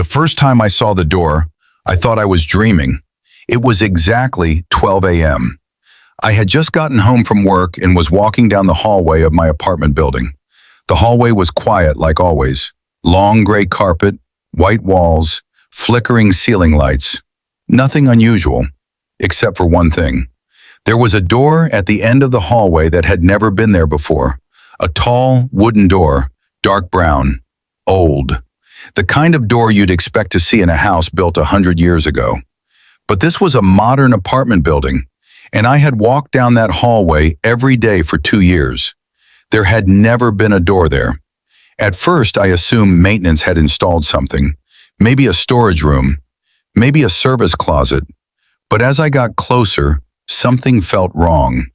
first time I saw the door, I thought I was dreaming. It was exactly 12 a.m. I had just gotten home from work and was walking down the hallway of my apartment building. The hallway was quiet like always. Long gray carpet, white walls, flickering ceiling lights. Nothing unusual, except for one thing. There was a door at the end of the hallway that had never been there before. A tall, wooden door, dark brown, old. The kind of door you'd expect to see in a house built 100 years ago. But this was a modern apartment building, and I had walked down that hallway every day for 2 years. There had never been a door there. At first, I assumed maintenance had installed something, maybe a storage room, maybe a service closet. But as I got closer, something felt wrong.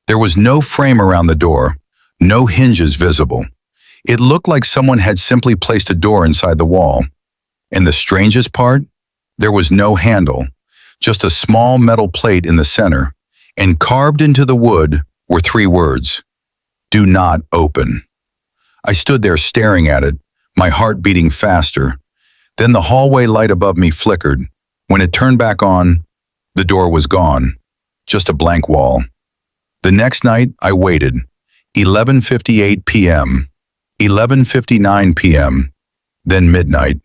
There was no frame around the door, no hinges visible. It looked like someone had simply placed a door inside the wall. And the strangest part? There was no handle, just a small metal plate in the center, and carved into the wood were 3 words: "Do not open." I stood there staring at it, my heart beating faster. Then the hallway light above me flickered. When it turned back on, the door was gone, just a blank wall. The next night, I waited. 11:58 p.m., 11:59 p.m., then midnight.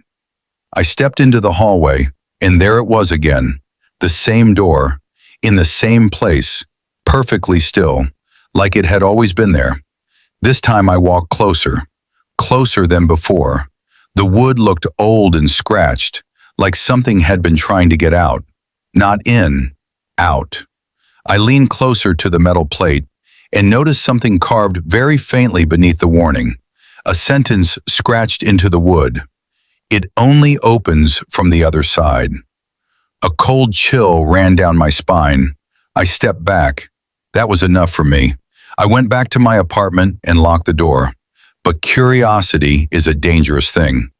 I stepped into the hallway, and there it was again, the same door, in the same place, perfectly still, like it had always been there. This time I walked closer, closer than before. The wood looked old and scratched, like something had been trying to get out. Not in, out. I leaned closer to the metal plate and noticed something carved very faintly beneath the warning. A sentence scratched into the wood. "It only opens from the other side." A cold chill ran down my spine. I stepped back. That was enough for me. I went back to my apartment and locked the door. But curiosity is a dangerous thing.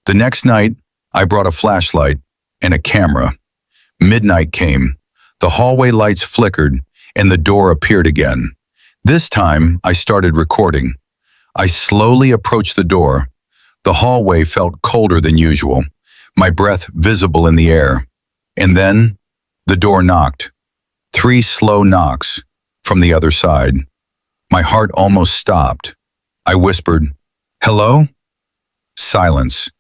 The next night, I brought a flashlight and a camera. Midnight came. The hallway lights flickered and the door appeared again. This time, I started recording. I slowly approached the door. The hallway felt colder than usual, my breath visible in the air. And then, the door knocked. 3 slow knocks from the other side. My heart almost stopped. I whispered, "Hello?" Silence.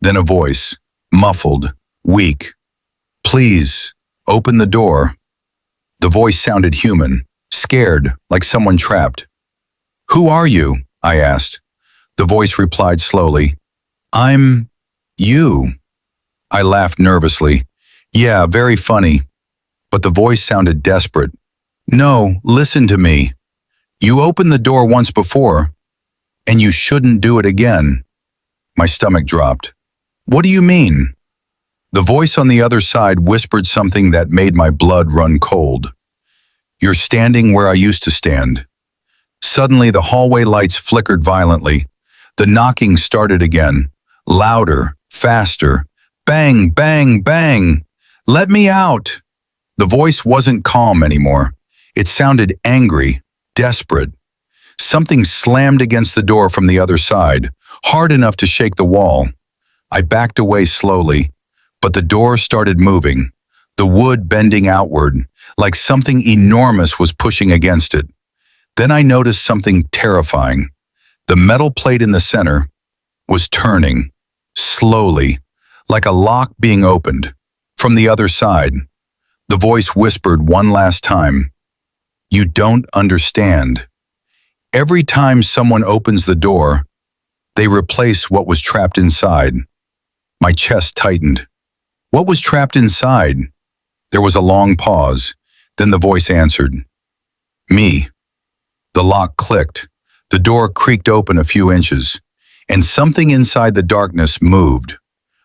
Then a voice, muffled, weak. "Please, open the door." The voice sounded human, scared, like someone trapped. "Who are you?" I asked. The voice replied slowly, "I'm you." I laughed nervously. "Yeah, very funny." But the voice sounded desperate. "No, listen to me. You opened the door once before, and you shouldn't do it again." My stomach dropped. "What do you mean?" The voice on the other side whispered something that made my blood run cold. "You're standing where I used to stand." Suddenly, the hallway lights flickered violently. The knocking started again, louder, faster. Bang, bang, bang! "Let me out!" The voice wasn't calm anymore. It sounded angry, desperate. Something slammed against the door from the other side, hard enough to shake the wall. I backed away slowly, but the door started moving, the wood bending outward, like something enormous was pushing against it. Then I noticed something terrifying. The metal plate in the center was turning, slowly, like a lock being opened. From the other side, the voice whispered one last time, "You don't understand. Every time someone opens the door, they replace what was trapped inside." My chest tightened. What was trapped inside? There was a long pause. Then the voice answered, "Me." The lock clicked. The door creaked open a few inches, and something inside the darkness moved.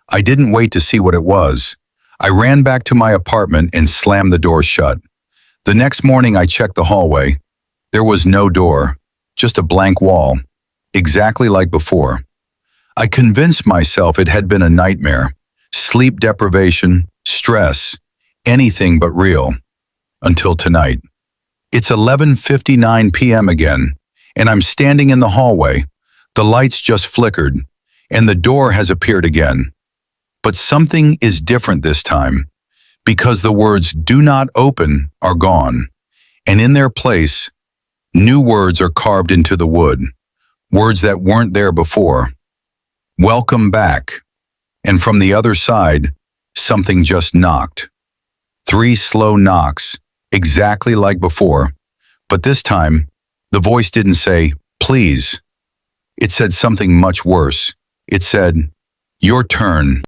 I didn't wait to see what it was. I ran back to my apartment and slammed the door shut. The next morning I checked the hallway. There was no door, just a blank wall, exactly like before. I convinced myself it had been a nightmare, sleep deprivation, stress, anything but real. Until tonight. It's 11:59 p.m. again, and I'm standing in the hallway. The lights just flickered, and the door has appeared again. But something is different this time, because the words "do not open" are gone, and in their place, new words are carved into the wood, words that weren't there before. Welcome back. And from the other side, something just knocked. 3 slow knocks, exactly like before, but this time, the voice didn't say, "Please." It said something much worse. It said, "Your turn."